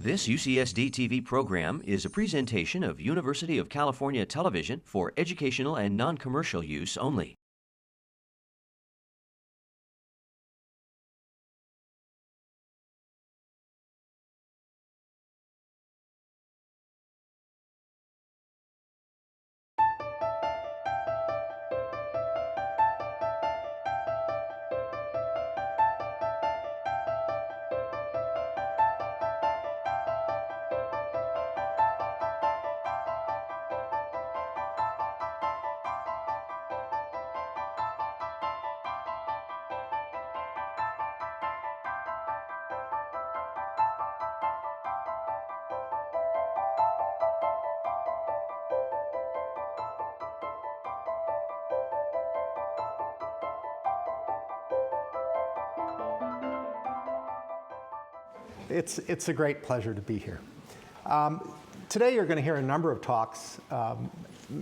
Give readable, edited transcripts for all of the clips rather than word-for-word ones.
This UCSD TV program is a presentation of University of California Television for educational and non-commercial use only. It's a great pleasure to be here. Today you're going to hear a number of talks,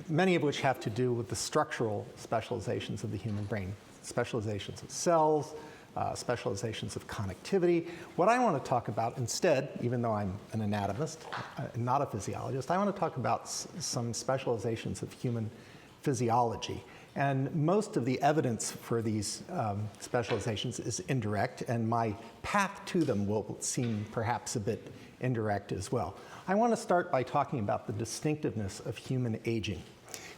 many of which have to do with the structural specializations of the human brain, specializations of cells, specializations of connectivity. What I want to talk about instead, even though I'm an anatomist, not a physiologist, I want to talk about some specializations of human physiology. And most of the evidence for these specializations is indirect, and my path to them will seem perhaps a bit indirect as well. I want to start by talking about the distinctiveness of human aging.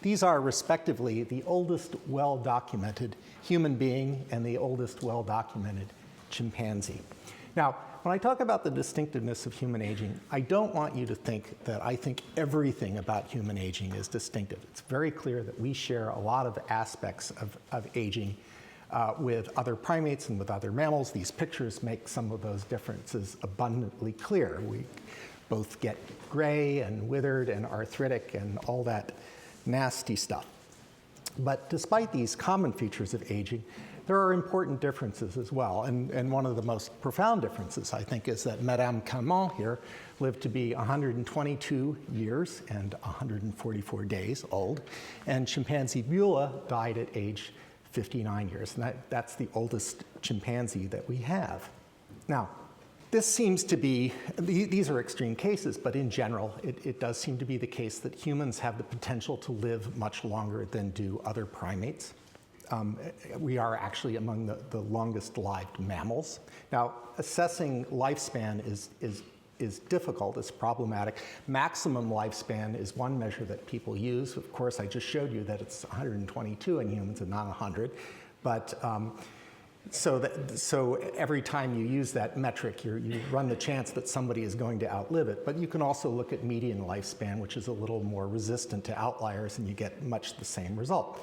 These are respectively the oldest well-documented human being and the oldest well-documented chimpanzee. Now, when I talk about the distinctiveness of human aging, I don't want you to think that I think everything about human aging is distinctive. It's very clear that we share a lot of aspects of aging with other primates and with other mammals. These pictures make some of those differences abundantly clear. We both get gray and withered and arthritic and all that nasty stuff. But despite these common features of aging, there are important differences as well. And one of the most profound differences, I think, is that Madame Calment here lived to be 122 years and 144 days old. And chimpanzee Beulah died at age 59 years. And that's the oldest chimpanzee that we have. Now, this seems to be, these are extreme cases, but in general, it does seem to be the case that humans have the potential to live much longer than do other primates. We are actually among the longest lived mammals. Now, assessing lifespan is difficult, it's problematic. Maximum lifespan is one measure that people use. Of course, I just showed you that it's 122 in humans and not 100. But so every time you use that metric, you run the chance that somebody is going to outlive it. But you can also look at median lifespan, which is a little more resistant to outliers, and you get much the same result.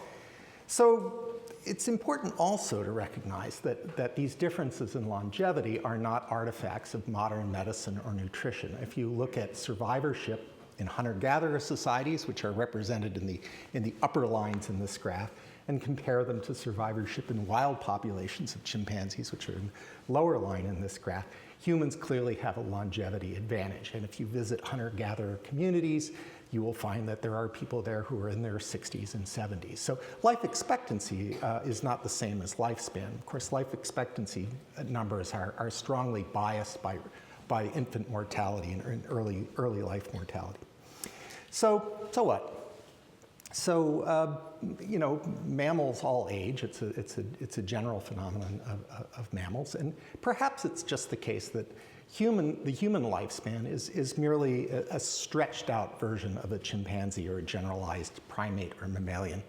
So it's important also to recognize that these differences in longevity are not artifacts of modern medicine or nutrition. If you look at survivorship in hunter-gatherer societies, which are represented in the upper lines in this graph, and compare them to survivorship in wild populations of chimpanzees, which are in the lower line in this graph, humans clearly have a longevity advantage. And if you visit hunter-gatherer communities, you will find that there are people there who are in their 60s and 70s. So life expectancy is not the same as lifespan. Of course, life expectancy numbers are strongly biased by infant mortality and early life mortality. So what? So, you know, mammals all age. It's a general phenomenon of mammals. And perhaps it's just the case that the human lifespan is merely a stretched out version of a chimpanzee or a generalized primate or mammalian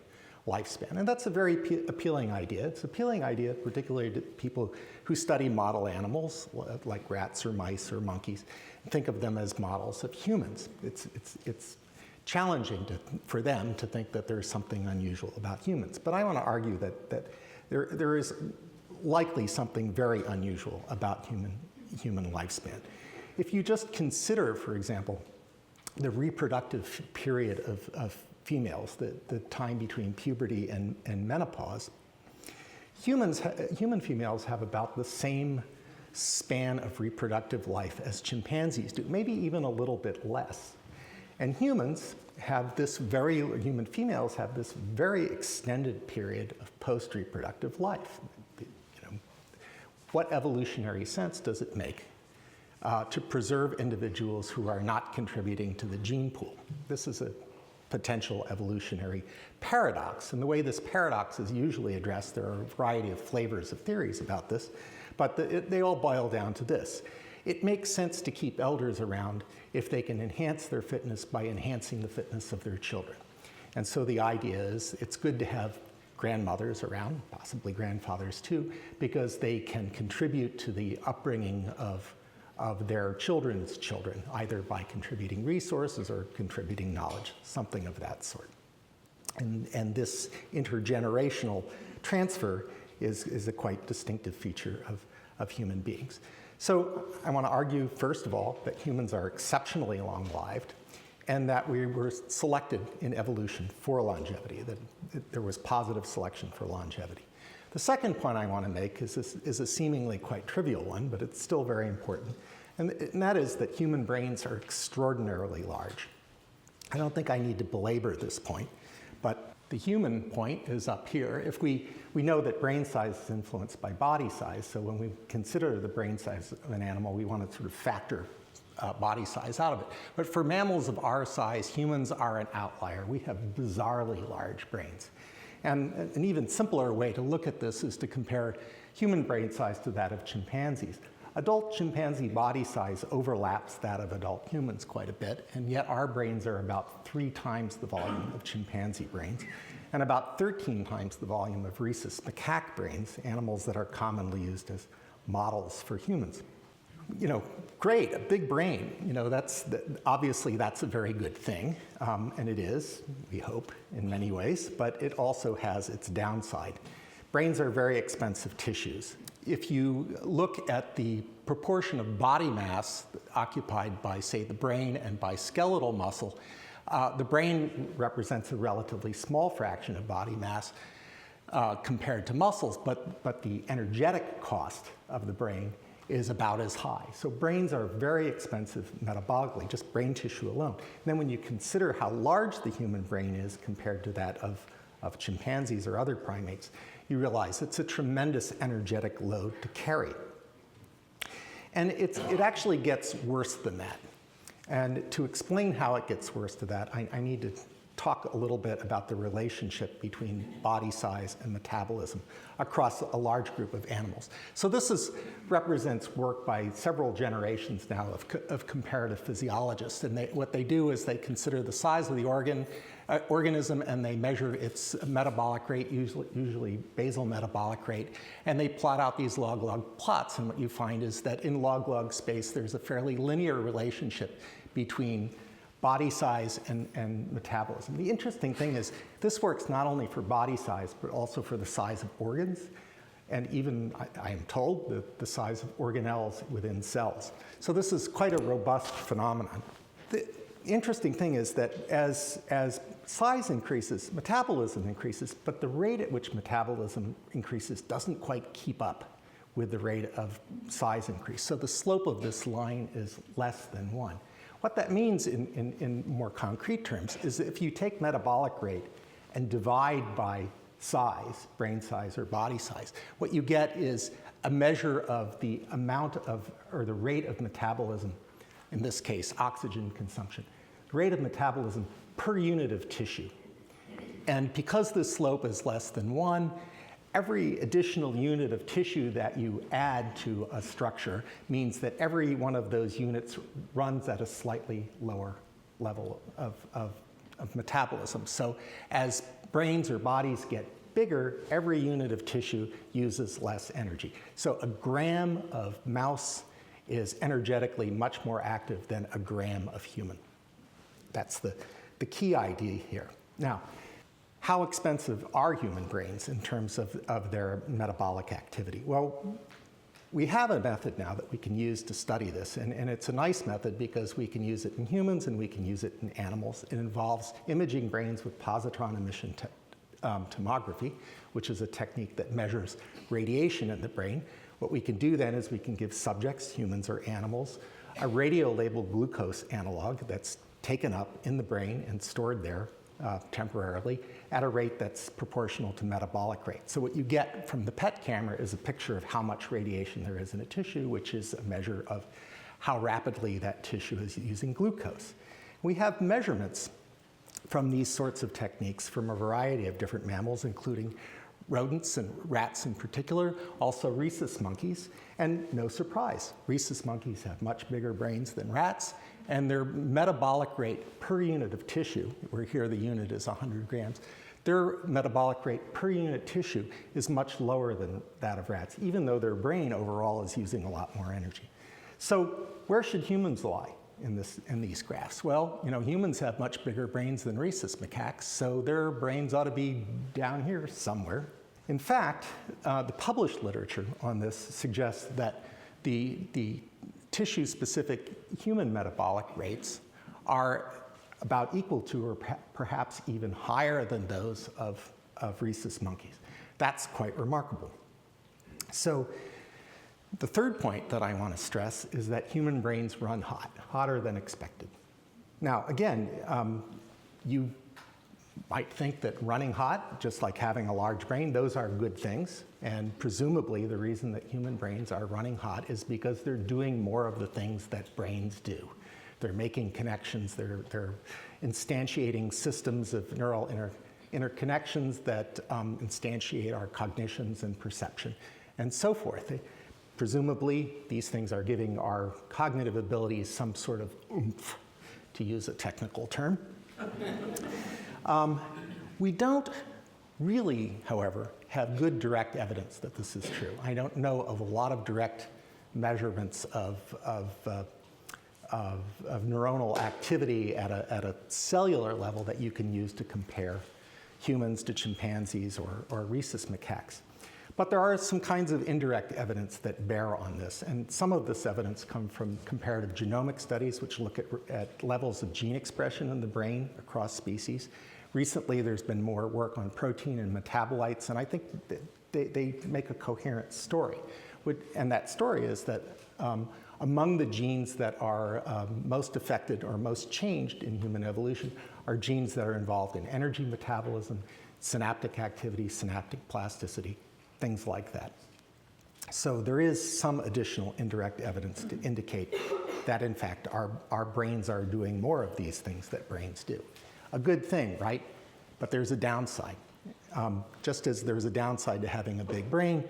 lifespan. And that's a very appealing idea. It's an appealing idea, particularly to people who study model animals, like rats or mice or monkeys, and think of them as models of humans. It's challenging for them to think that there's something unusual about humans. But I want to argue that there is likely something very unusual about human lifespan. If you just consider, for example, the reproductive period of females, the time between puberty and menopause, human females have about the same span of reproductive life as chimpanzees do, maybe even a little bit less. And human females have this very extended period of post-reproductive life. You know, what evolutionary sense does it make to preserve individuals who are not contributing to the gene pool. This is a potential evolutionary paradox. And the way this paradox is usually addressed, there are a variety of flavors of theories about this, but they all boil down to this. It makes sense to keep elders around if they can enhance their fitness by enhancing the fitness of their children. And so the idea is it's good to have grandmothers around, possibly grandfathers too, because they can contribute to the upbringing of their children's children, either by contributing resources or contributing knowledge, something of that sort. And this intergenerational transfer is a quite distinctive feature of human beings. So I want to argue, first of all, that humans are exceptionally long-lived and that we were selected in evolution for longevity, that there was positive selection for longevity. The second point I want to make is a seemingly quite trivial one, but it's still very important, and that is that human brains are extraordinarily large. I don't think I need to belabor this point, but the human point is up here. If we know that brain size is influenced by body size, so when we consider the brain size of an animal, we want to sort of factor body size out of it. But for mammals of our size, humans are an outlier. We have bizarrely large brains. And an even simpler way to look at this is to compare human brain size to that of chimpanzees. Adult chimpanzee body size overlaps that of adult humans quite a bit, and yet our brains are about 3 times the volume of chimpanzee brains, and about 13 times the volume of rhesus macaque brains, animals that are commonly used as models for humans. You know, great, a big brain, you know, obviously that's a very good thing, and it is, we hope, in many ways, but it also has its downside. Brains are very expensive tissues. If you look at the proportion of body mass occupied by, say, the brain and by skeletal muscle, the brain represents a relatively small fraction of body mass compared to muscles, but the energetic cost of the brain is about as high. So brains are very expensive metabolically, just brain tissue alone. And then when you consider how large the human brain is compared to that of chimpanzees or other primates, you realize it's a tremendous energetic load to carry. And it actually gets worse than that. And to explain how it gets worse to that, I need to talk a little bit about the relationship between body size and metabolism across a large group of animals. So this represents work by several generations now of comparative physiologists. And what they do is they consider the size of the organism and they measure its metabolic rate, usually basal metabolic rate, and they plot out these log-log plots. And what you find is that in log-log space, there's a fairly linear relationship between body size and metabolism. The interesting thing is this works not only for body size, but also for the size of organs, and even, I am told, the size of organelles within cells. So this is quite a robust phenomenon. The interesting thing is that as size increases, metabolism increases, but the rate at which metabolism increases doesn't quite keep up with the rate of size increase. So the slope of this line is less than 1. What that means in more concrete terms is that if you take metabolic rate and divide by size, brain size or body size, what you get is a measure of the amount of, or the rate of metabolism, in this case, oxygen consumption, the rate of metabolism per unit of tissue. And because this slope is less than 1, every additional unit of tissue that you add to a structure means that every one of those units runs at a slightly lower level of metabolism. So as brains or bodies get bigger, every unit of tissue uses less energy. So a gram of mouse is energetically much more active than a gram of human. That's the key idea here. Now, how expensive are human brains in terms of their metabolic activity? Well, we have a method now that we can use to study this, and it's a nice method because we can use it in humans and we can use it in animals. It involves imaging brains with positron emission tomography, which is a technique that measures radiation in the brain. What we can do then is we can give subjects, humans or animals, a radio-labeled glucose analog that's taken up in the brain and stored there temporarily at a rate that's proportional to metabolic rate. So what you get from the PET camera is a picture of how much radiation there is in a tissue, which is a measure of how rapidly that tissue is using glucose. We have measurements from these sorts of techniques from a variety of different mammals, including rodents and rats in particular, also rhesus monkeys. And no surprise, rhesus monkeys have much bigger brains than rats, and their metabolic rate per unit of tissue, where here the unit is 100 grams, their metabolic rate per unit tissue is much lower than that of rats, even though their brain overall is using a lot more energy. So where should humans lie in these graphs? Well, humans have much bigger brains than rhesus macaques, so their brains ought to be down here somewhere. In fact, the published literature on this suggests that the tissue-specific human metabolic rates are about equal to or perhaps even higher than those of rhesus monkeys. That's quite remarkable. So the third point that I want to stress is that human brains run hot, hotter than expected. Now, again, you might think that running hot, just like having a large brain, those are good things. And presumably the reason that human brains are running hot is because they're doing more of the things that brains do. They're making connections, they're instantiating systems of neural interconnections that instantiate our cognitions and perception, and so forth. Presumably, these things are giving our cognitive abilities some sort of oomph, to use a technical term. We don't really, however, have good direct evidence that this is true. I don't know of a lot of direct measurements of neuronal activity at a cellular level that you can use to compare humans to chimpanzees or rhesus macaques. But there are some kinds of indirect evidence that bear on this, and some of this evidence comes from comparative genomic studies, which look at levels of gene expression in the brain across species. Recently, there's been more work on protein and metabolites, and I think they make a coherent story. And that story is that among the genes that are most affected or most changed in human evolution are genes that are involved in energy metabolism, synaptic activity, synaptic plasticity, things like that. So there is some additional indirect evidence to indicate that, in fact, our brains are doing more of these things that brains do. A good thing, right? But there's a downside. Just as there's a downside to having a big brain,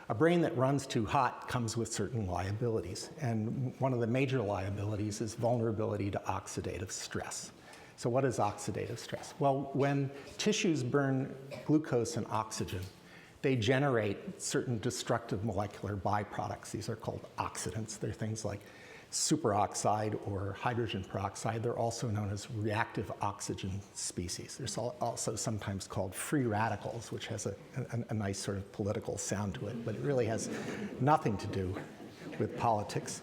a brain that runs too hot comes with certain liabilities. And one of the major liabilities is vulnerability to oxidative stress. So what is oxidative stress? Well, when tissues burn glucose and oxygen, they generate certain destructive molecular byproducts. These are called oxidants. They're things like superoxide or hydrogen peroxide. They're also known as reactive oxygen species. They're also sometimes called free radicals, which has a nice sort of political sound to it, but it really has nothing to do with politics.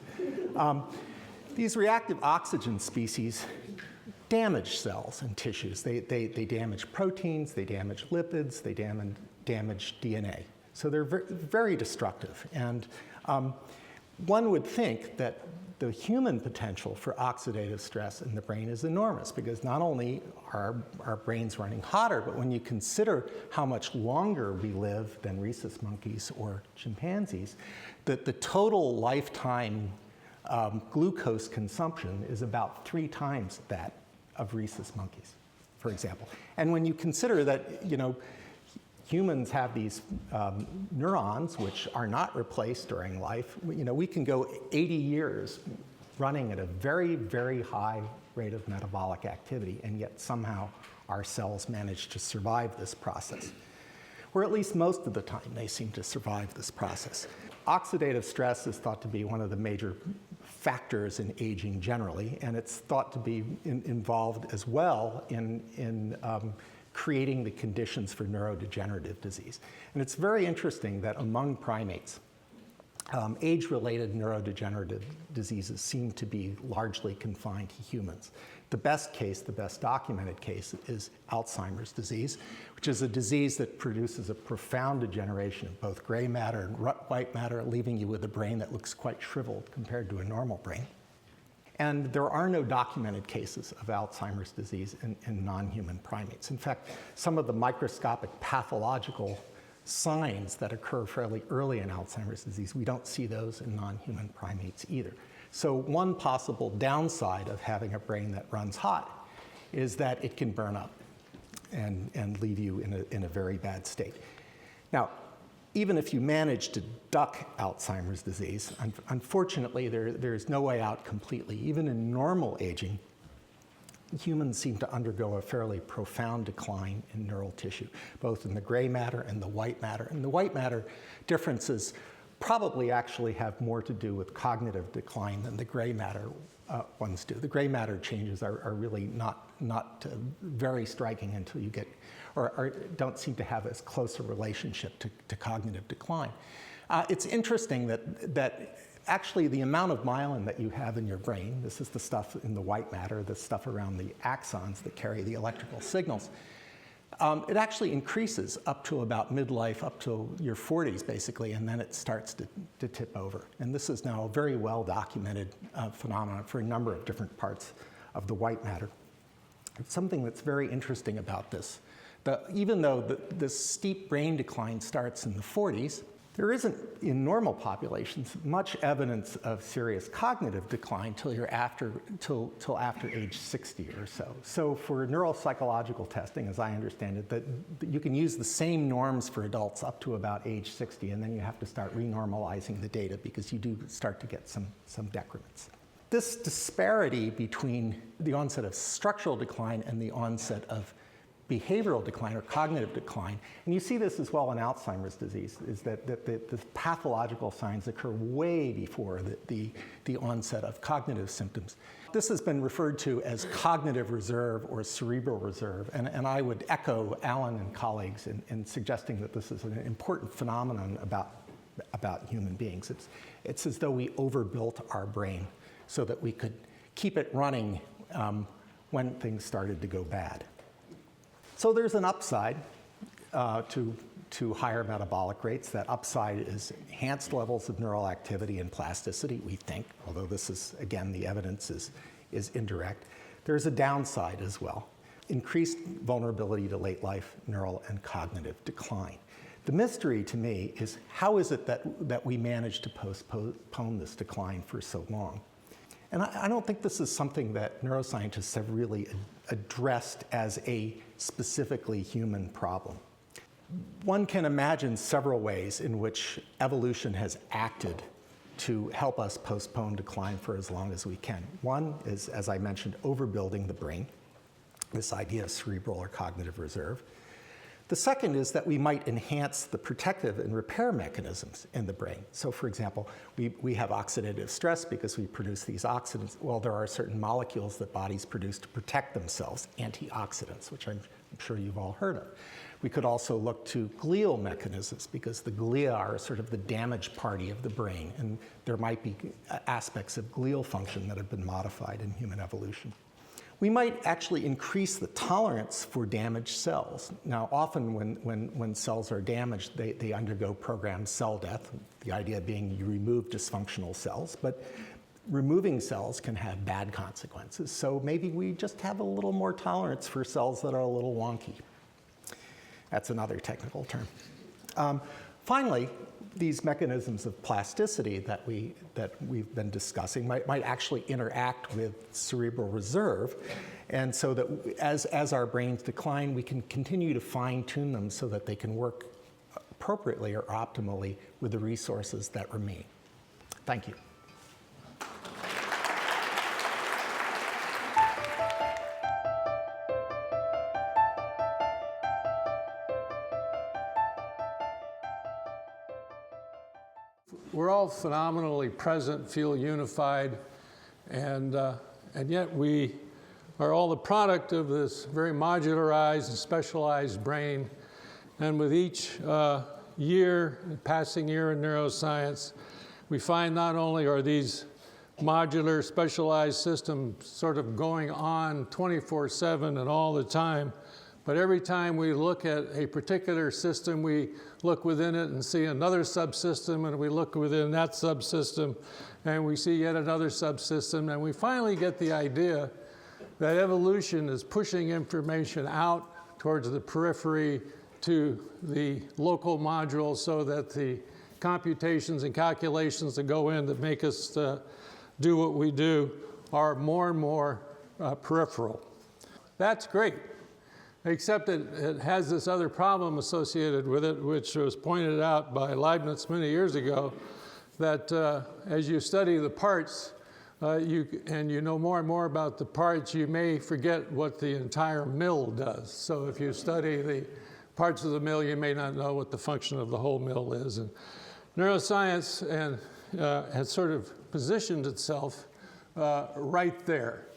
These reactive oxygen species damage cells and tissues. They damage proteins, they damage lipids, they damage DNA. So they're very destructive. And one would think that the human potential for oxidative stress in the brain is enormous, because not only are our brains running hotter, but when you consider how much longer we live than rhesus monkeys or chimpanzees, that the total lifetime glucose consumption is about 3 times that of rhesus monkeys, for example. And when you consider that, humans have these neurons which are not replaced during life, we can go 80 years running at a very, very high rate of metabolic activity, and yet somehow our cells manage to survive this process. Or at least most of the time they seem to survive this process. Oxidative stress is thought to be one of the major factors in aging generally, and it's thought to be involved as well in creating the conditions for neurodegenerative disease. And it's very interesting that among primates, age-related neurodegenerative diseases seem to be largely confined to humans. The best documented case is Alzheimer's disease, which is a disease that produces a profound degeneration of both gray matter and white matter, leaving you with a brain that looks quite shriveled compared to a normal brain. And there are no documented cases of Alzheimer's disease in non-human primates. In fact, some of the microscopic pathological signs that occur fairly early in Alzheimer's disease, we don't see those in non-human primates either. So one possible downside of having a brain that runs hot is that it can burn up and leave you in a very bad state. Now, even if you manage to duck Alzheimer's disease, unfortunately, there's no way out completely. Even in normal aging, humans seem to undergo a fairly profound decline in neural tissue, both in the gray matter and the white matter. And the white matter differences probably actually have more to do with cognitive decline than the gray matter ones do. The gray matter changes are really not very striking until you get, or don't seem to have as close a relationship to cognitive decline. It's interesting that actually the amount of myelin that you have in your brain, this is the stuff in the white matter, the stuff around the axons that carry the electrical signals, it actually increases up to about midlife, up to your 40s basically, and then it starts to tip over. And this is now a very well documented phenomenon for a number of different parts of the white matter. Something that's very interesting about this, even though this steep brain decline starts in the 40s, there isn't, in normal populations, much evidence of serious cognitive decline till after age 60 or so. So for neuropsychological testing, as I understand it, that you can use the same norms for adults up to about age 60, and then you have to start renormalizing the data because you do start to get some decrements. This disparity between the onset of structural decline and the onset of behavioral decline or cognitive decline, and you see this as well in Alzheimer's disease, is that the pathological signs occur way before the onset of cognitive symptoms. This has been referred to as cognitive reserve or cerebral reserve, and I would echo Alan and colleagues in suggesting that this is an important phenomenon about human beings. It's as though we overbuilt our brain so that we could keep it running when things started to go bad. So there's an upside to higher metabolic rates. That upside is enhanced levels of neural activity and plasticity, we think, although this is, again, the evidence is indirect. There's a downside as well, increased vulnerability to late life neural and cognitive decline. The mystery to me is how is it that we managed to postpone this decline for so long? And I don't think this is something that neuroscientists have really addressed as a specifically human problem. One can imagine several ways in which evolution has acted to help us postpone decline for as long as we can. One is, as I mentioned, overbuilding the brain, this idea of cerebral or cognitive reserve. The second is that we might enhance the protective and repair mechanisms in the brain. So for example, we have oxidative stress because we produce these oxidants. Well, there are certain molecules that bodies produce to protect themselves, antioxidants, which I'm sure you've all heard of. We could also look to glial mechanisms because the glia are sort of the damaged party of the brain, and there might be aspects of glial function that have been modified in human evolution. We might actually increase the tolerance for damaged cells. Now, often when cells are damaged, they undergo programmed cell death, the idea being you remove dysfunctional cells, but removing cells can have bad consequences. So maybe we just have a little more tolerance for cells that are a little wonky. That's another technical term. Finally, these mechanisms of plasticity that we've been discussing might actually interact with cerebral reserve, and so that as our brains decline, we can continue to fine-tune them so that they can work appropriately or optimally with the resources that remain. Thank you. We're all phenomenally present, feel unified, and yet we are all the product of this very modularized and specialized brain. And with each passing year in neuroscience, we find not only are these modular, specialized systems sort of going on 24/7 and all the time, but every time we look at a particular system, we look within it and see another subsystem, and we look within that subsystem, and we see yet another subsystem, and we finally get the idea that evolution is pushing information out towards the periphery to the local module so that the computations and calculations that go in that make us do what we do are more and more peripheral. That's great, except that it has this other problem associated with it, which was pointed out by Leibniz many years ago, that as you study the parts, and you know more and more about the parts, you may forget what the entire mill does. So if you study the parts of the mill, you may not know what the function of the whole mill is. And neuroscience has sort of positioned itself right there,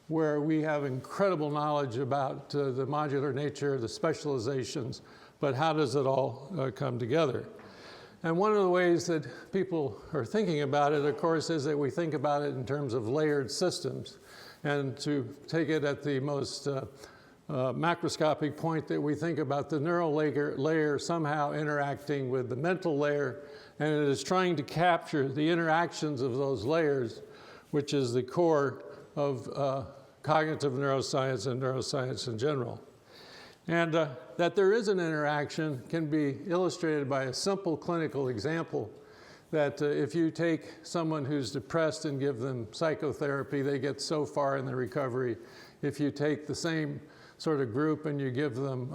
where we have incredible knowledge about the modular nature, the specializations, but how does it all come together? And one of the ways that people are thinking about it, of course, is that we think about it in terms of layered systems. And to take it at the most macroscopic point, that we think about the neural layer somehow interacting with the mental layer, and it is trying to capture the interactions of those layers, which is the core of cognitive neuroscience and neuroscience in general. And that there is an interaction can be illustrated by a simple clinical example, that if you take someone who's depressed and give them psychotherapy, they get so far in the recovery. If you take the same sort of group and you give them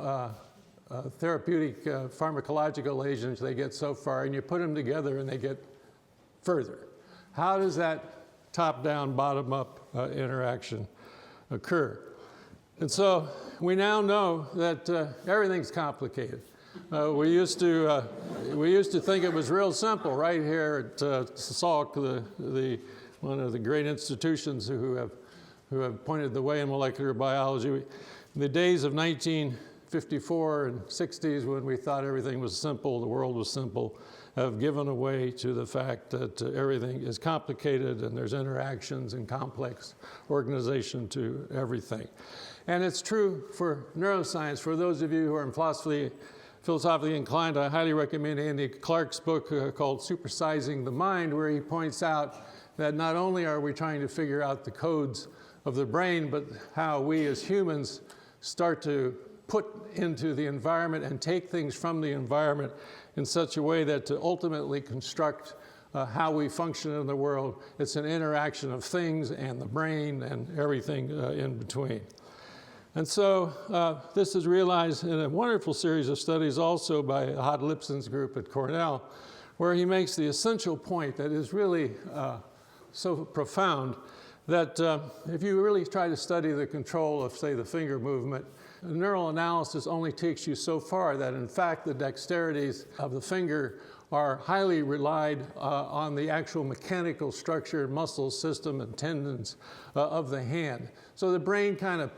therapeutic pharmacological agents, they get so far, and you put them together and they get further. How does that top-down, bottom-up interaction occur? And so we now know that everything's complicated. We used to think it was real simple. Right here at Salk, one of the great institutions who have pointed the way in molecular biology. In the days of 1954 and 60s, when we thought everything was simple, the world was simple, have given away to the fact that everything is complicated and there's interactions and complex organization to everything. And it's true for neuroscience. For those of you who are philosophically inclined, I highly recommend Andy Clark's book called Supersizing the Mind, where he points out that not only are we trying to figure out the codes of the brain, but how we as humans start to put into the environment and take things from the environment in such a way that to ultimately construct how we function in the world. It's an interaction of things and the brain and everything in between. And so this is realized in a wonderful series of studies also by Hod Lipson's group at Cornell, where he makes the essential point that is really so profound, that if you really try to study the control of, say, the finger movement, neural analysis only takes you so far that, in fact, the dexterities of the finger are highly relied on the actual mechanical structure, muscle system, and tendons of the hand. So the brain kind of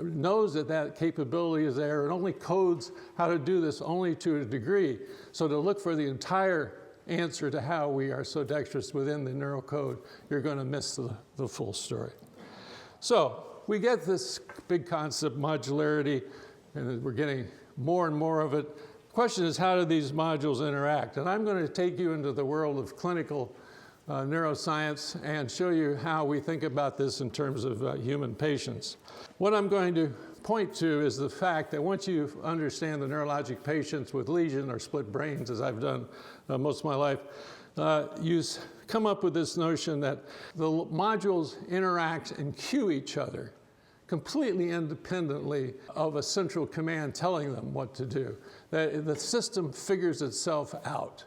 knows that that capability is there and only codes how to do this only to a degree. So to look for the entire answer to how we are so dexterous within the neural code, you're going to miss the full story. So we get this big concept, modularity, and we're getting more and more of it. The question is, how do these modules interact? And I'm going to take you into the world of clinical neuroscience and show you how we think about this in terms of human patients. What I'm going to point to is the fact that once you understand the neurologic patients with lesion or split brains, as I've done most of my life, you come up with this notion that the modules interact and cue each other completely independently of a central command telling them what to do. The system figures itself out.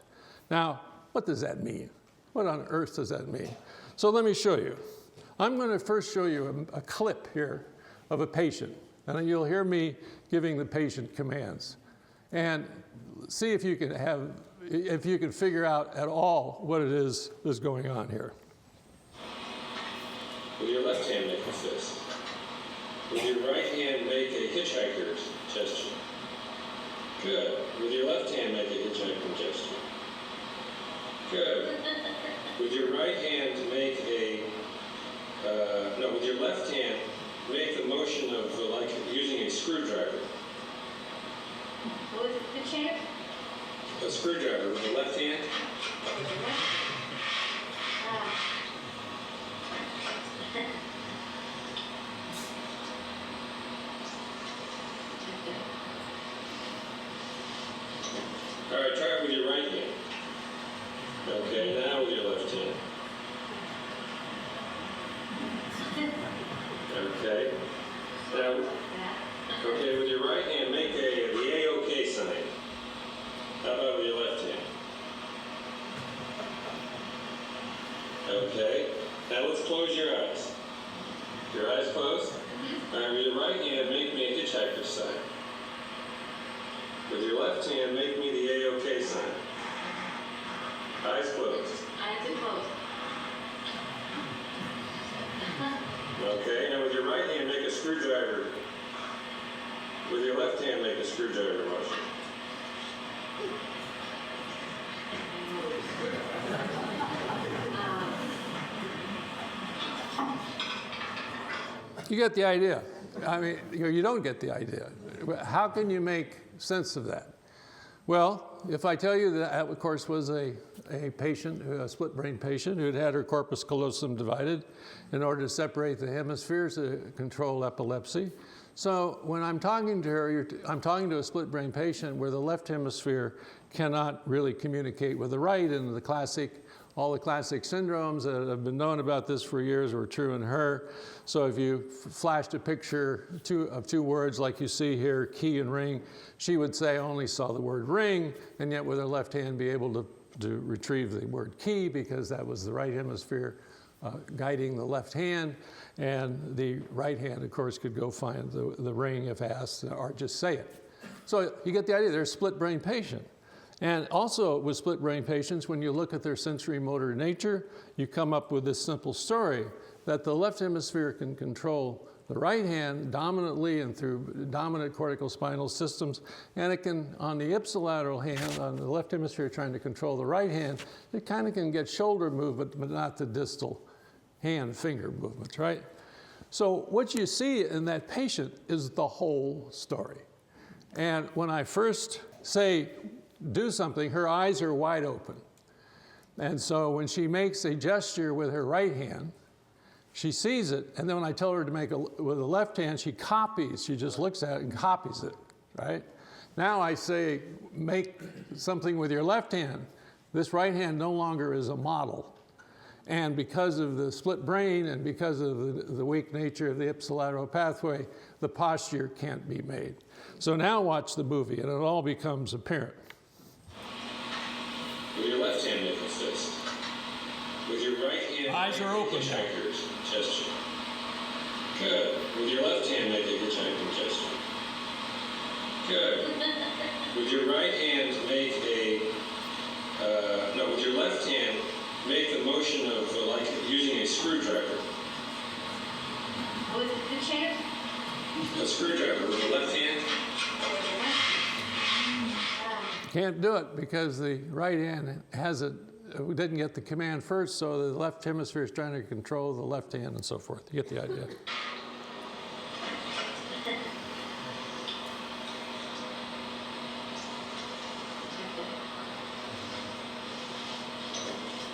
Now, what does that mean? What on earth does that mean? So let me show you. I'm going to first show you a clip here of a patient, and you'll hear me giving the patient commands. And see if you can figure out at all what it is that's going on here. With your left hand, make a fist. With your right hand, make a hitchhiker's gesture. Good. With your left hand, make a hitchhiking gesture. Good. With your right hand, make with your left hand, make the motion of like using a screwdriver. What was it, the chant? A screwdriver with the left hand. All right, try it with your right hand. Okay, now with your left hand. Now, okay, with your right hand, make the A-OK sign. How about with your left hand? Okay. Now let's close your eyes. Your eyes closed? All right, with your right hand, make me a hitchhiker's sign. With your left hand, make me the A-OK sign. Eyes closed. Eyes are closed. Okay, now with your right hand, make a screwdriver. With your left hand, make a screwdriver motion. You get the idea. I mean, you don't get the idea. How can you make sense of that? Well, if I tell you that, of course, was a patient, a split-brain patient who had had her corpus callosum divided in order to separate the hemispheres to control epilepsy. So when I'm talking to her, I'm talking to a split-brain patient where the left hemisphere cannot really communicate with the right, and all the classic syndromes that have been known about this for years were true in her. So if you flashed a picture of two words like you see here, key and ring, she would say, I only saw the word ring, and yet with her left hand be able to retrieve the word key because that was the right hemisphere guiding the left hand, and the right hand, of course, could go find the ring if asked, or just say it. So you get the idea, they're a split-brain patient. And also with split-brain patients, when you look at their sensory motor nature, you come up with this simple story that the left hemisphere can control the right hand dominantly and through dominant cortical spinal systems, and it can, on the ipsilateral hand, on the left hemisphere trying to control the right hand, it kind of can get shoulder movement, but not the distal hand-finger movements, right? So what you see in that patient is the whole story. And when I first say, do something, her eyes are wide open. And so when she makes a gesture with her right hand, she sees it, and then when I tell her to make it with the left hand, she copies. She just looks at it and copies it, right? Now I say, make something with your left hand. This right hand no longer is a model. And because of the split brain and because of the weak nature of the ipsilateral pathway, the posture can't be made. So now watch the movie, and it all becomes apparent. With your left hand, make a fist. With your right hand, Eyes are open. Hitchhiker's gesture. Good. With your left hand, make a hitchhiking gesture. Good. With your right hand, make with your left hand, make the motion of like using a screwdriver. With the chair? A screwdriver with the left hand. Can't do it because the right hand didn't get the command first, so the left hemisphere is trying to control the left hand and so forth. You get the idea.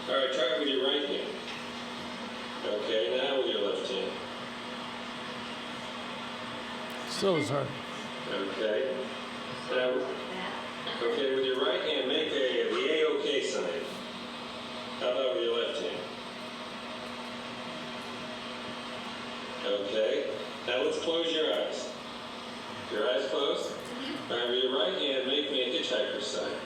All right, try it with your right hand. Okay, now with your left hand. Still is hard. Okay. Now, okay, with your right hand, make the A-OK sign. How about with your left hand? Okay. Now let's close your eyes. Your eyes closed? All right, with your right hand, make me a hitchhiker's sign.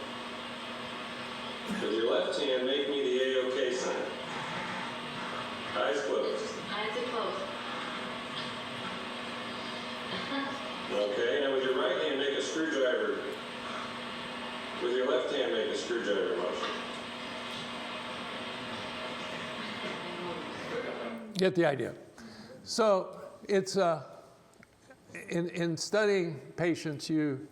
With your left hand, make me the A-OK sign. Eyes closed. Eyes are closed. Okay, now with your right hand, make a screwdriver. With your left hand, make a screwdriver motion. Get the idea. So it's in studying patients, you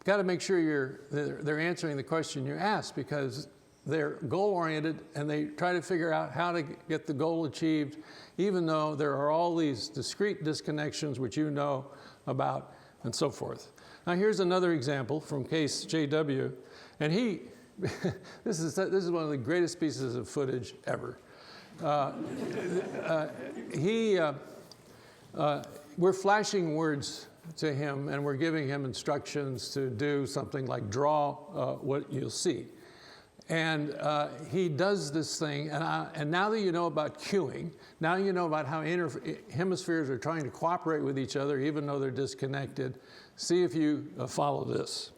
got to make sure they're answering the question you ask because they're goal-oriented and they try to figure out how to get the goal achieved, even though there are all these discrete disconnections which you know about and so forth. Now here's another example from case JW, and this is one of the greatest pieces of footage ever. We're flashing words to him and we're giving him instructions to do something like draw what you'll see. And he does this thing, and now that you know about cueing, now you know about how hemispheres are trying to cooperate with each other even though they're disconnected. See if you follow this.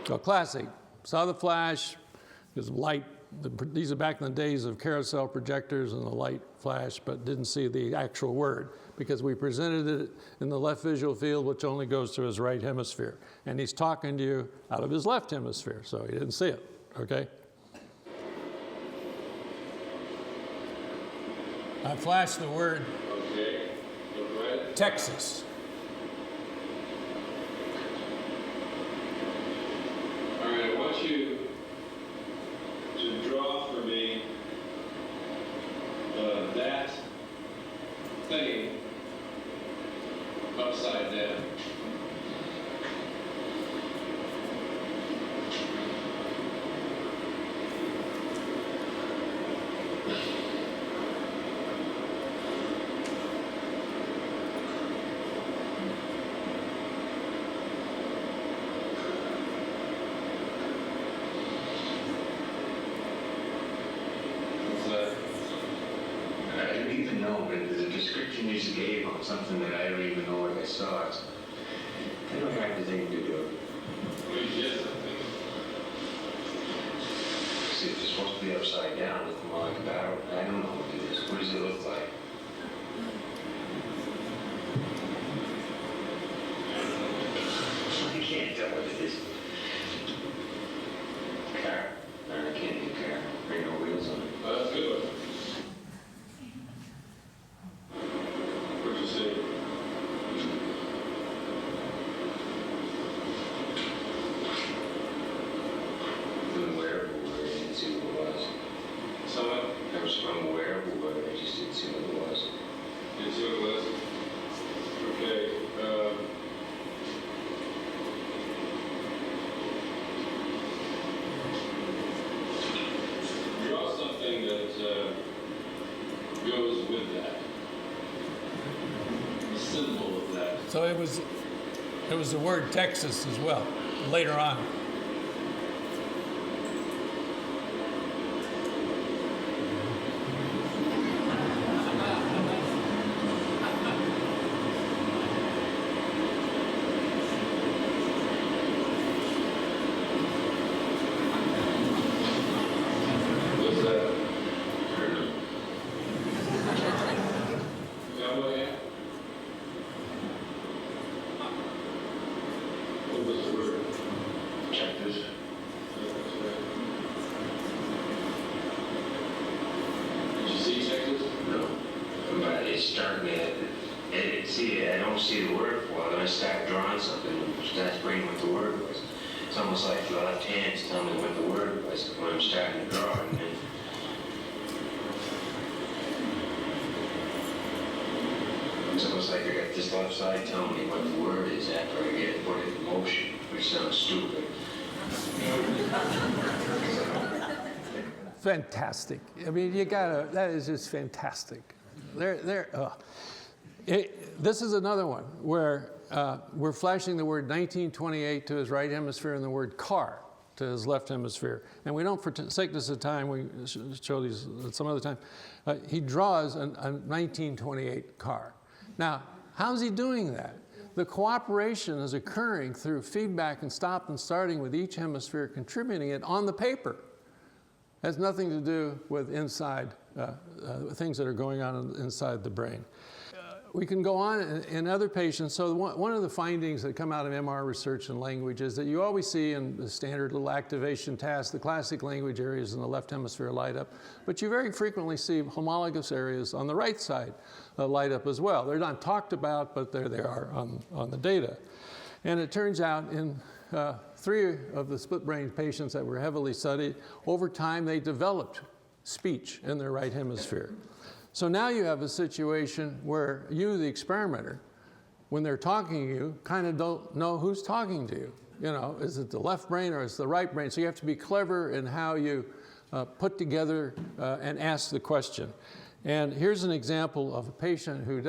So classic, saw the flash, there's light. These are back in the days of carousel projectors and the light flash, but didn't see the actual word because we presented it in the left visual field, which only goes to his right hemisphere. And he's talking to you out of his left hemisphere, so he didn't see it, okay? I flashed the word Texas. All right, I want you to draw for me that thing upside down. You just gave on something that I don't even know what I saw. It's kind of hard to think to do. See, it's supposed to be upside down, look more like a barrel. I don't know what it is. What does it look like? I can't tell what it is. Car. No, I can't do car. There ain't no wheels on it. Oh, that's a good one. Goes with that. The symbol of that. So it was the word Texas as well, later on. See, I don't see the word for it. Then I start drawing something and starts bringing what the word was. It's almost like the left hand's telling me what the word was when I'm starting to draw. And then it's almost like I got this left side telling me what the word is after I get it put it in motion, which sounds stupid. Fantastic. I mean, you gotta, that is just fantastic. This is another one where we're flashing the word 1928 to his right hemisphere and the word car to his left hemisphere. And we don't, for sakeness of time, we show these some other time. He draws a 1928 car. Now, how's he doing that? The cooperation is occurring through feedback and stop and starting with each hemisphere contributing it on the paper. Has nothing to do with inside things that are going on inside the brain. We can go on in other patients. So one of the findings that come out of MR research in language is that you always see in the standard little activation tasks, the classic language areas in the left hemisphere light up, but you very frequently see homologous areas on the right side light up as well. They're not talked about, but there they are on the data. And it turns out in 3 of the split brain patients that were heavily studied, over time they developed speech in their right hemisphere. So now you have a situation where you, the experimenter, when they're talking to you, kind of don't know who's talking to you. You know, is it the left brain or is it the right brain? So you have to be clever in how you put together and ask the question. And here's an example of a patient who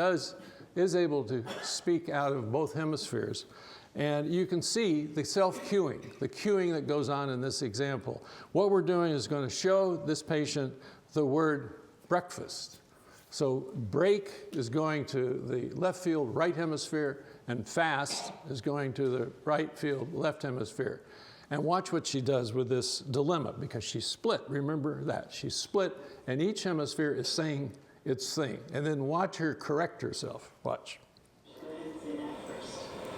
is able to speak out of both hemispheres. And you can see the self-cueing, the cueing that goes on in this example. What we're doing is going to show this patient the word breakfast. So break is going to the left field right hemisphere, and fast is going to the right field left hemisphere. And watch what she does with this dilemma, because she's split. Remember that. She's split, and each hemisphere is saying its thing. And then watch her correct herself. Watch.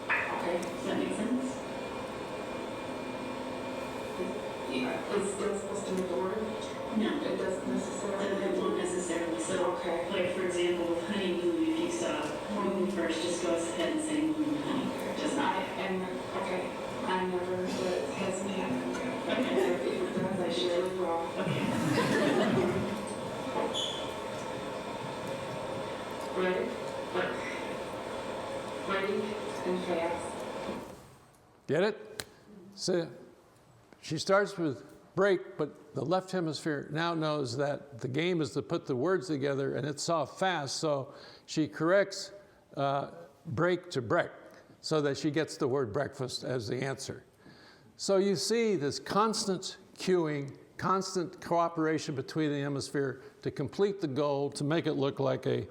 Okay, does that make sense? Is still supposed to move the word? No. It doesn't necessarily? It won't necessarily. So, okay. Like, for example, with honey moon, if you saw moon first, just go ahead and say moon honey. Just okay. I never, but it hasn't happened. Okay. If it does, I surely will. Okay. Ready? Ready and fast. Get it? So she starts with break, but the left hemisphere now knows that the game is to put the words together, and it saw fast, so she corrects break to break so that she gets the word breakfast as the answer. So you see this constant cueing, constant cooperation between the hemisphere to complete the goal, to make it look like a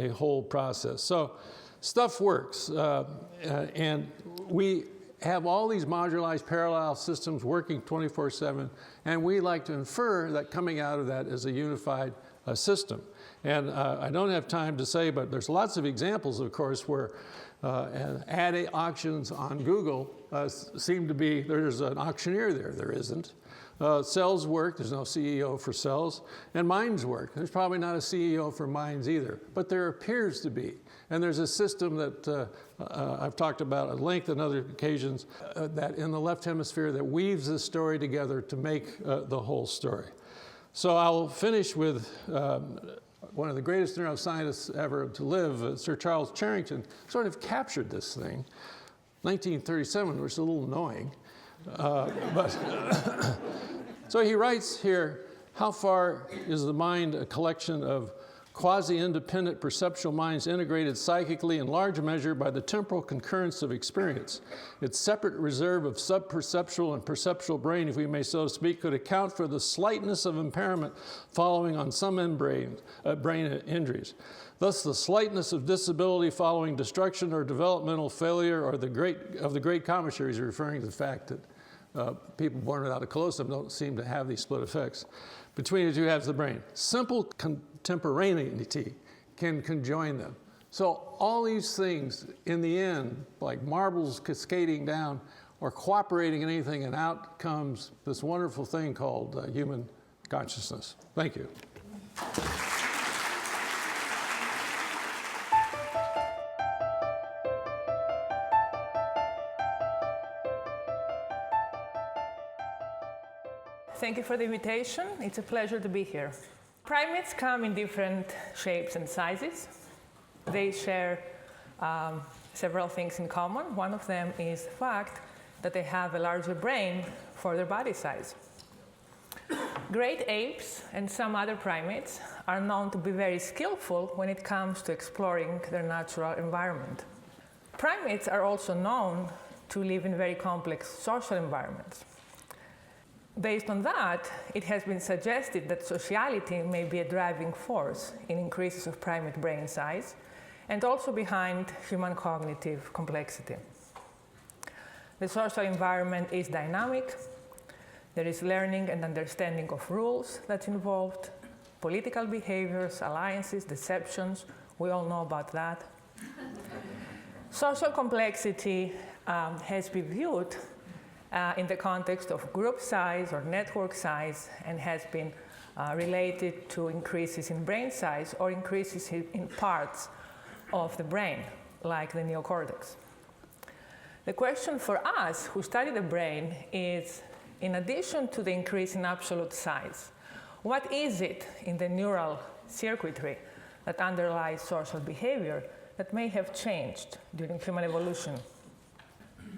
whole process. So stuff works, and we have all these modularized parallel systems working 24/7, and we like to infer that coming out of that is a unified system. And I don't have time to say, but there's lots of examples, of course, where ad auctions on Google seem to be, there's an auctioneer there. There isn't. Cells work, there's no CEO for cells, and minds work. There's probably not a CEO for minds either, but there appears to be. And there's a system that I've talked about at length on other occasions that in the left hemisphere that weaves this story together to make the whole story. So I'll finish with one of the greatest neuroscientists ever to live, Sir Charles Charrington, sort of captured this thing. 1937 was a little annoying. So he writes here, how far is the mind a collection of quasi-independent perceptual minds integrated psychically in large measure by the temporal concurrence of experience? Its separate reserve of subperceptual and perceptual brain, if we may so speak, could account for the slightness of impairment following on some brain injuries. Thus, the slightness of disability following destruction or developmental failure or the great commissaries, referring to the fact that people born without a callosum don't seem to have these split effects. Between the two halves of the brain, simple contemporaneity can conjoin them. So all these things, in the end, like marbles cascading down, are cooperating in anything, and out comes this wonderful thing called human consciousness. Thank you. Thank you for the invitation. It's a pleasure to be here. Primates come in different shapes and sizes. They share several things in common. One of them is the fact that they have a larger brain for their body size. Great apes and some other primates are known to be very skillful when it comes to exploring their natural environment. Primates are also known to live in very complex social environments. Based on that, it has been suggested that sociality may be a driving force in increases of primate brain size and also behind human cognitive complexity. The social environment is dynamic. There is learning and understanding of rules that's involved, political behaviors, alliances, deceptions. We all know about that. Social complexity has been viewed in the context of group size or network size and has been related to increases in brain size or increases in parts of the brain, like the neocortex. The question for us who study the brain is, in addition to the increase in absolute size, what is it in the neural circuitry that underlies social behavior that may have changed during human evolution?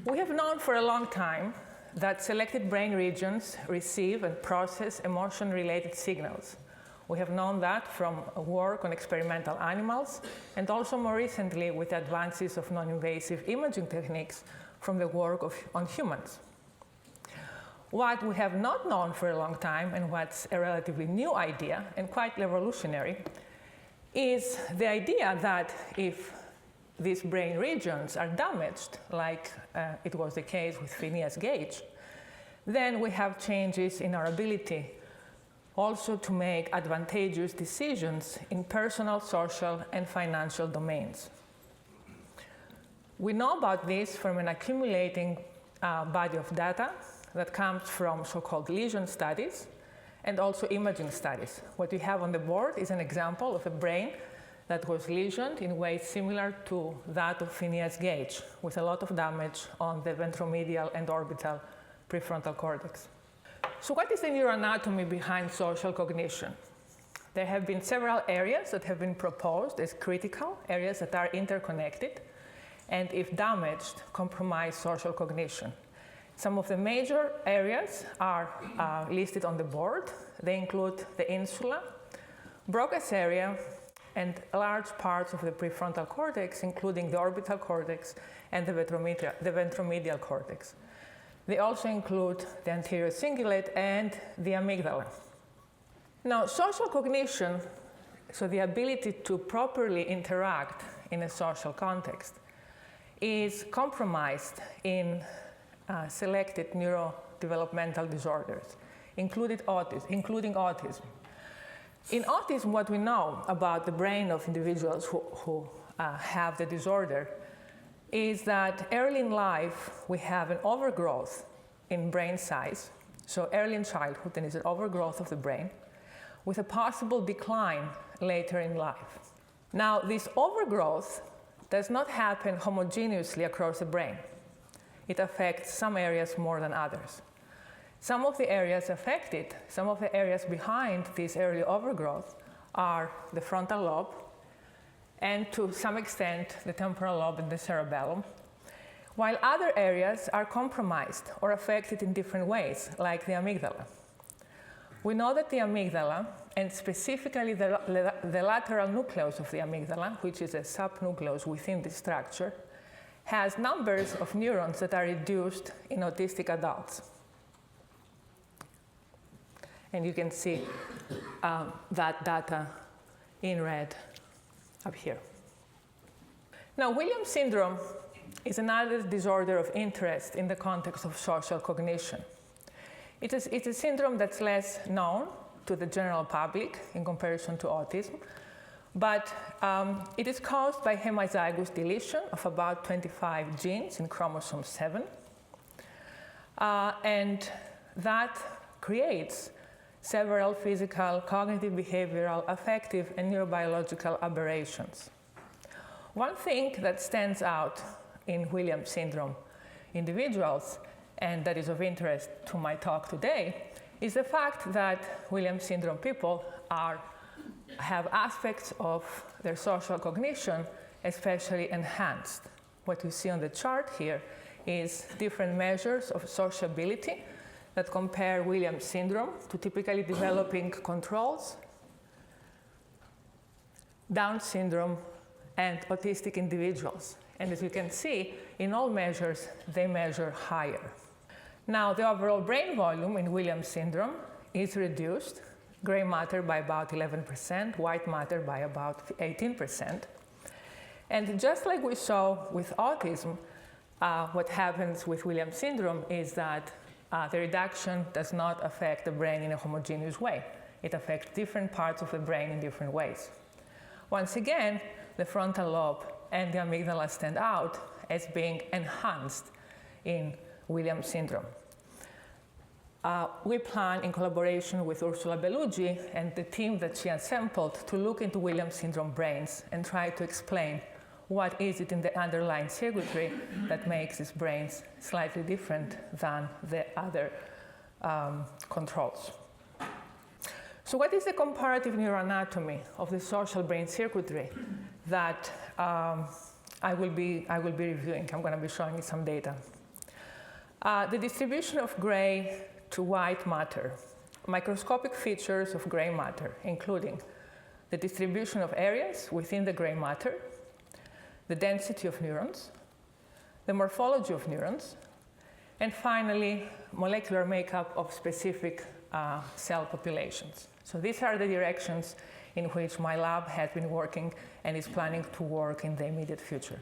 We have known for a long time that selected brain regions receive and process emotion-related signals. We have known that from work on experimental animals, and also more recently with the advances of non-invasive imaging techniques from the work on humans. What we have not known for a long time, and what's a relatively new idea and quite revolutionary, is the idea that if these brain regions are damaged, like it was the case with Phineas Gage, then we have changes in our ability also to make advantageous decisions in personal, social, and financial domains. We know about this from an accumulating body of data that comes from so-called lesion studies and also imaging studies. What we have on the board is an example of a brain that was lesioned in ways similar to that of Phineas Gage, with a lot of damage on the ventromedial and orbital prefrontal cortex. So what is the neuroanatomy behind social cognition? There have been several areas that have been proposed as critical, areas that are interconnected, and if damaged, compromise social cognition. Some of the major areas are listed on the board. They include the insula, Broca's area, and large parts of the prefrontal cortex, including the orbital cortex and the ventromedial cortex. They also include the anterior cingulate and the amygdala. Now, social cognition, so the ability to properly interact in a social context, is compromised in selected neurodevelopmental disorders, including autism. In autism, what we know about the brain of individuals who have the disorder is that early in life we have an overgrowth in brain size. So early in childhood, there is an overgrowth of the brain with a possible decline later in life. Now, this overgrowth does not happen homogeneously across the brain. It affects some areas more than others. Some of the areas affected, some of the areas behind this early overgrowth are the frontal lobe and to some extent the temporal lobe and the cerebellum, while other areas are compromised or affected in different ways, like the amygdala. We know that the amygdala, and specifically the lateral nucleus of the amygdala, which is a subnucleus within the structure, has numbers of neurons that are reduced in autistic adults. And you can see that data in red up here. Now, Williams syndrome is another disorder of interest in the context of social cognition. It's a syndrome that's less known to the general public in comparison to autism, but it is caused by hemizygous deletion of about 25 genes in chromosome 7, and that creates several physical, cognitive, behavioral, affective, and neurobiological aberrations. One thing that stands out in Williams syndrome individuals, and that is of interest to my talk today, is the fact that Williams syndrome people have aspects of their social cognition especially enhanced. What you see on the chart here is different measures of sociability that compare Williams syndrome to typically developing controls, Down syndrome, and autistic individuals. And as you can see, in all measures, they measure higher. Now, the overall brain volume in Williams syndrome is reduced, gray matter by about 11%, white matter by about 18%. And just like we saw with autism, what happens with Williams syndrome is that the reduction does not affect the brain in a homogeneous way. It affects different parts of the brain in different ways. Once again, the frontal lobe and the amygdala stand out as being enhanced in Williams syndrome. We plan, in collaboration with Ursula Bellugi and the team that she assembled, to look into Williams syndrome brains and try to explain what is it in the underlying circuitry that makes these brains slightly different than the other controls. So what is the comparative neuroanatomy of the social brain circuitry that I will be reviewing? I'm going to be showing you some data. The distribution of gray to white matter, microscopic features of gray matter, including the distribution of areas within the gray matter, the density of neurons, the morphology of neurons, and finally, molecular makeup of specific cell populations. So these are the directions in which my lab has been working and is planning to work in the immediate future.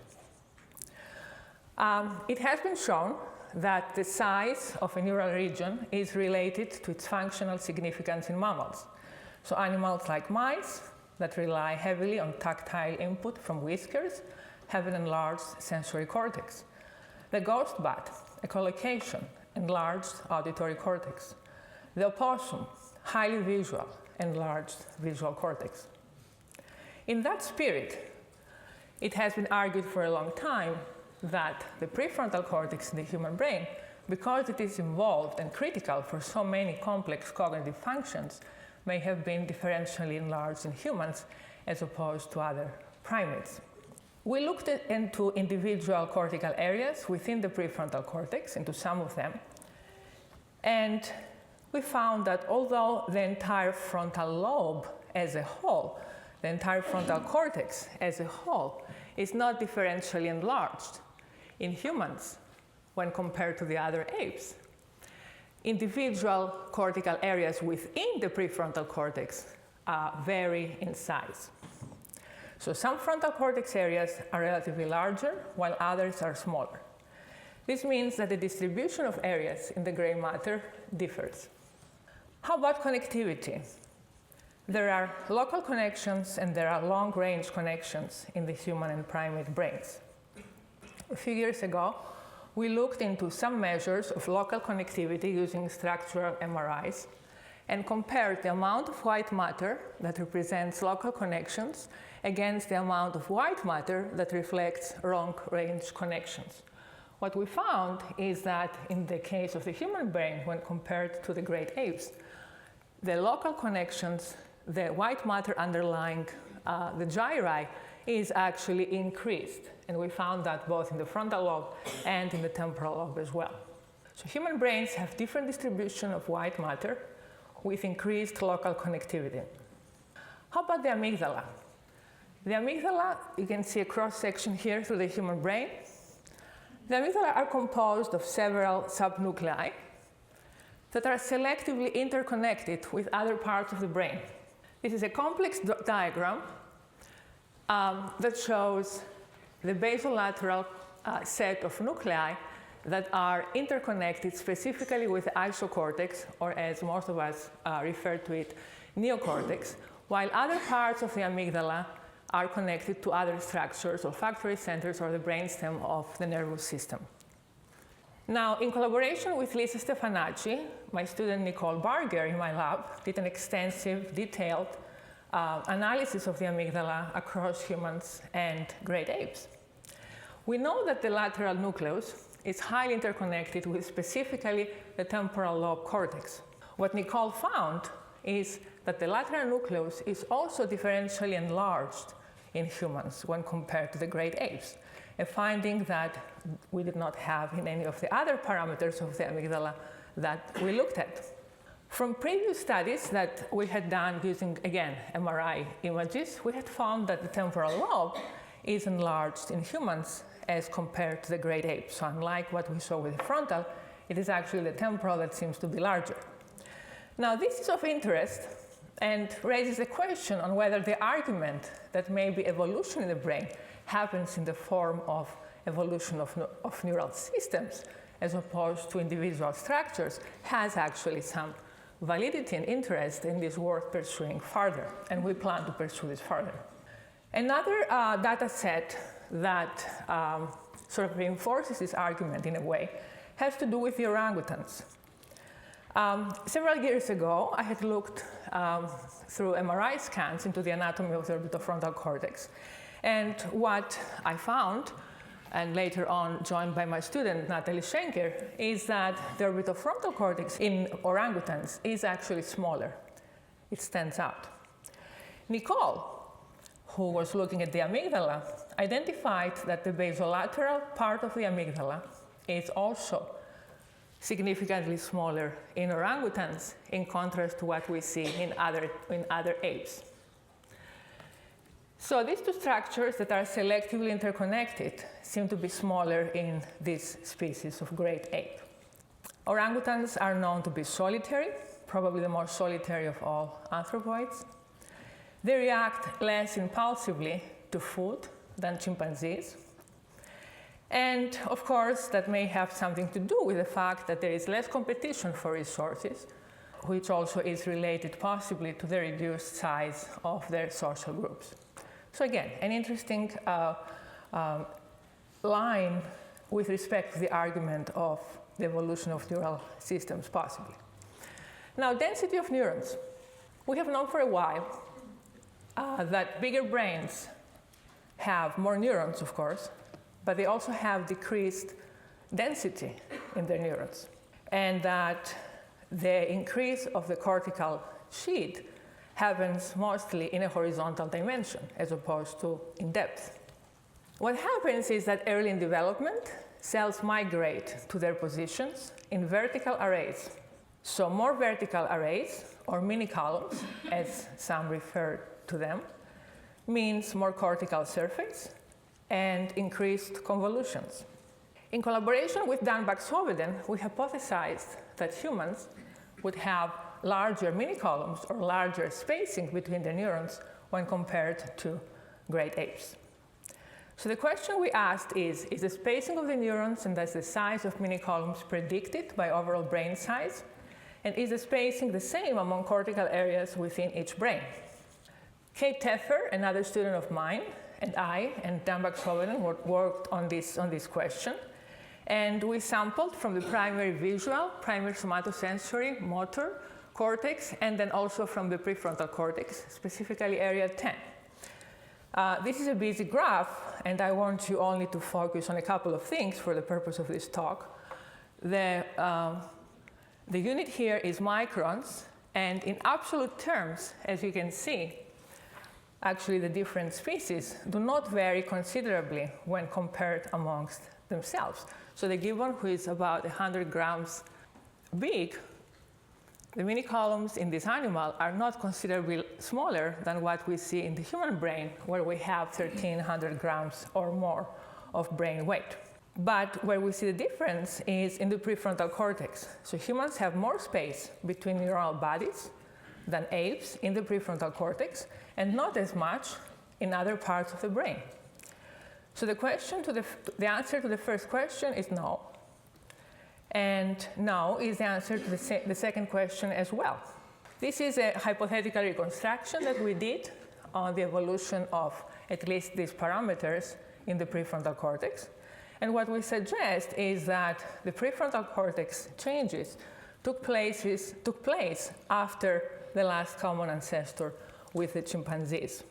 It has been shown that the size of a neural region is related to its functional significance in mammals. So animals like mice that rely heavily on tactile input from whiskers have an enlarged sensory cortex. The ghost bat, echolocation, enlarged auditory cortex. The opossum, highly visual, enlarged visual cortex. In that spirit, it has been argued for a long time that the prefrontal cortex in the human brain, because it is involved and critical for so many complex cognitive functions, may have been differentially enlarged in humans as opposed to other primates. We looked into individual cortical areas within the prefrontal cortex, into some of them, and we found that although the entire frontal lobe as a whole, the entire frontal cortex as a whole, is not differentially enlarged in humans when compared to the other apes, individual cortical areas within the prefrontal cortex vary in size. So some frontal cortex areas are relatively larger, while others are smaller. This means that the distribution of areas in the gray matter differs. How about connectivity? There are local connections and there are long-range connections in the human and primate brains. A few years ago, we looked into some measures of local connectivity using structural MRIs and compared the amount of white matter that represents local connections against the amount of white matter that reflects long-range connections. What we found is that in the case of the human brain, when compared to the great apes, the local connections, the white matter underlying the gyri, is actually increased. And we found that both in the frontal lobe and in the temporal lobe as well. So human brains have different distribution of white matter with increased local connectivity. How about the amygdala? The amygdala, you can see a cross-section here through the human brain. The amygdala are composed of several subnuclei that are selectively interconnected with other parts of the brain. This is a complex diagram that shows the basolateral set of nuclei that are interconnected specifically with the isocortex, or as most of us refer to it, neocortex, while other parts of the amygdala are connected to other structures, olfactory centers, or the brainstem of the nervous system. Now, in collaboration with Lisa Stefanacci, my student Nicole Barger in my lab did an extensive, detailed analysis of the amygdala across humans and great apes. We know that the lateral nucleus is highly interconnected with specifically the temporal lobe cortex. What Nicole found is that the lateral nucleus is also differentially enlarged in humans when compared to the great apes, a finding that we did not have in any of the other parameters of the amygdala that we looked at. From previous studies that we had done using, again, MRI images, we had found that the temporal lobe is enlarged in humans as compared to the great apes. So unlike what we saw with the frontal, it is actually the temporal that seems to be larger. Now, this is of interest and raises a question on whether the argument that maybe evolution in the brain happens in the form of evolution of neural systems as opposed to individual structures has actually some validity and interest and is worth pursuing further, and we plan to pursue this further. Another data set that sort of reinforces this argument in a way has to do with the orangutans. Several years ago, I had looked through MRI scans into the anatomy of the orbitofrontal cortex. And what I found, and later on joined by my student Natalie Schenker, is that the orbitofrontal cortex in orangutans is actually smaller. It stands out. Nicole, who was looking at the amygdala, identified that the basolateral part of the amygdala is also significantly smaller in orangutans, in contrast to what we see in other apes. So these two structures that are selectively interconnected seem to be smaller in this species of great ape. Orangutans are known to be solitary, probably the most solitary of all anthropoids. They react less impulsively to food than chimpanzees. And of course, that may have something to do with the fact that there is less competition for resources, which also is related possibly to the reduced size of their social groups. So again, an interesting line with respect to the argument of the evolution of neural systems, possibly. Now, density of neurons. We have known for a while that bigger brains have more neurons, of course, but they also have decreased density in their neurons, and that the increase of the cortical sheet happens mostly in a horizontal dimension as opposed to in depth. What happens is that early in development, cells migrate to their positions in vertical arrays. So more vertical arrays, or mini columns, as some refer to them, means more cortical surface and increased convolutions. In collaboration with Dan Baxhoveden, we hypothesized that humans would have larger mini columns or larger spacing between the neurons when compared to great apes. So the question we asked is the spacing of the neurons and thus the size of mini columns predicted by overall brain size? And is the spacing the same among cortical areas within each brain? Kate Teffer, another student of mine, and I, and Dan Baxhoveden worked on this question. And we sampled from the primary visual, primary somatosensory, motor cortex, and then also from the prefrontal cortex, specifically area 10. This is a busy graph, and I want you only to focus on a couple of things for the purpose of this talk. The unit here is microns, and in absolute terms, as you can see, actually the different species do not vary considerably when compared amongst themselves. So the gibbon, who is about 100 grams big, the mini columns in this animal are not considerably smaller than what we see in the human brain, where we have 1,300 grams or more of brain weight. But where we see the difference is in the prefrontal cortex. So humans have more space between neural bodies than apes in the prefrontal cortex, and not as much in other parts of the brain. So the answer to the first question is no. And no is the answer to the second question as well. This is a hypothetical reconstruction that we did on the evolution of at least these parameters in the prefrontal cortex. And what we suggest is that the prefrontal cortex changes took place after the last common ancestor with the chimpanzees.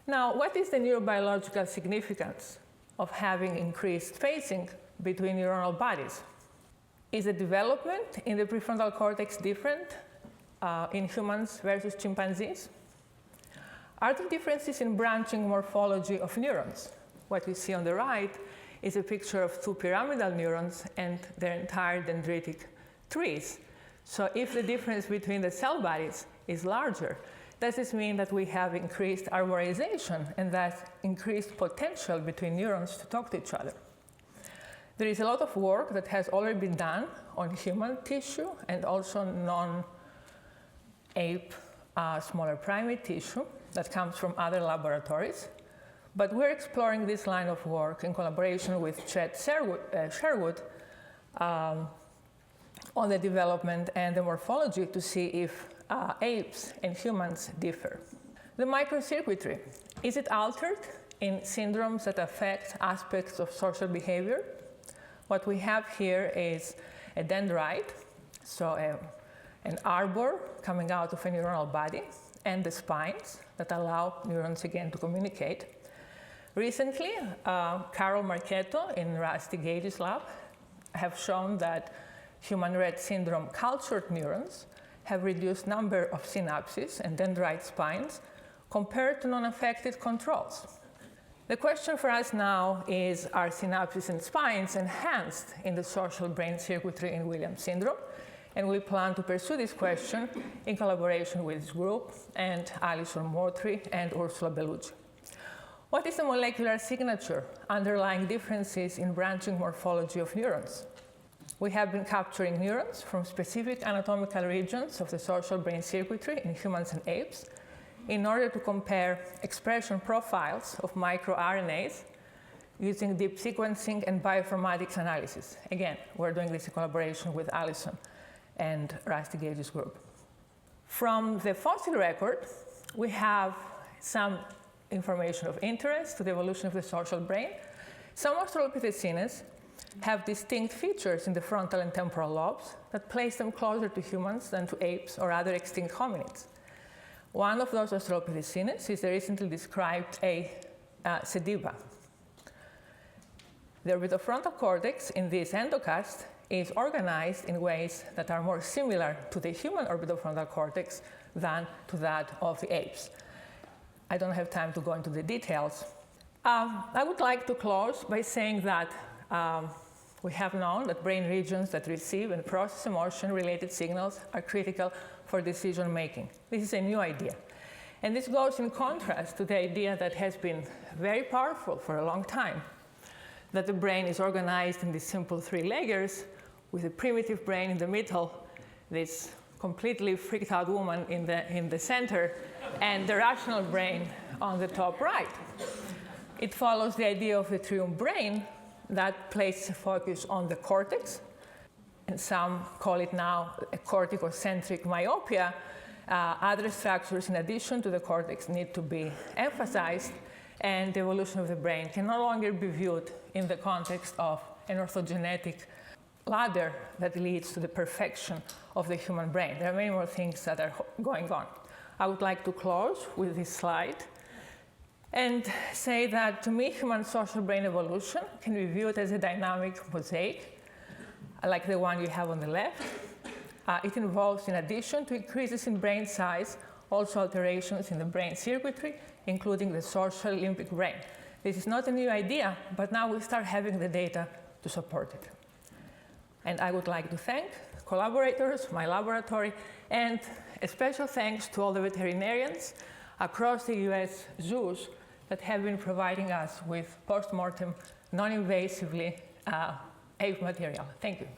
Now, what is the neurobiological significance of having increased spacing between neuronal bodies? Is the development in the prefrontal cortex different in humans versus chimpanzees? Are there differences in branching morphology of neurons? What you see on the right is a picture of two pyramidal neurons and their entire dendritic trees. So if the difference between the cell bodies is larger, does this mean that we have increased arborization and that increased potential between neurons to talk to each other? There is a lot of work that has already been done on human tissue and also non-ape, smaller primate tissue that comes from other laboratories. But we're exploring this line of work in collaboration with Chet Sherwood on the development and the morphology to see if apes and humans differ. The microcircuitry, is it altered in syndromes that affect aspects of social behavior? What we have here is a dendrite, so an arbor coming out of a neuronal body, and the spines that allow neurons again to communicate. Recently, Carol Marchetto in Rusty Gage's lab have shown that human Rett syndrome cultured neurons have reduced number of synapses and dendrite spines compared to non-affected controls. The question for us now is, are synapses and spines enhanced in the social brain circuitry in Williams syndrome? And we plan to pursue this question in collaboration with this group and Alison Mortry and Ursula Bellucci. What is the molecular signature underlying differences in branching morphology of neurons? We have been capturing neurons from specific anatomical regions of the social brain circuitry in humans and apes in order to compare expression profiles of microRNAs using deep sequencing and bioinformatics analysis. Again, we're doing this in collaboration with Alison and Rusty Gage's group. From the fossil record, we have some information of interest to the evolution of the social brain. Some Australopithecines have distinct features in the frontal and temporal lobes that place them closer to humans than to apes or other extinct hominids. One of those Australopithecines is the recently described Sediba. The orbitofrontal cortex in this endocast is organized in ways that are more similar to the human orbitofrontal cortex than to that of the apes. I don't have time to go into the details. I would like to close by saying that we have known that brain regions that receive and process emotion-related signals are critical for decision making. This is a new idea. And this goes in contrast to the idea that has been very powerful for a long time, that the brain is organized in these simple three layers with a primitive brain in the middle, this completely freaked out woman in the center, and the rational brain on the top right. It follows the idea of the triune brain that places a focus on the cortex, and some call it now a corticocentric myopia. Other structures in addition to the cortex need to be emphasized, and the evolution of the brain can no longer be viewed in the context of an orthogenetic ladder that leads to the perfection of the human brain. There are many more things that are going on. I would like to close with this slide and say that, to me, human social brain evolution can be viewed as a dynamic mosaic, like the one you have on the left. It involves, in addition to increases in brain size, also alterations in the brain circuitry, including the social limbic brain. This is not a new idea, but now we start having the data to support it. And I would like to thank collaborators, my laboratory, and a special thanks to all the veterinarians across the US zoos that have been providing us with post-mortem, non-invasively ape material. Thank you.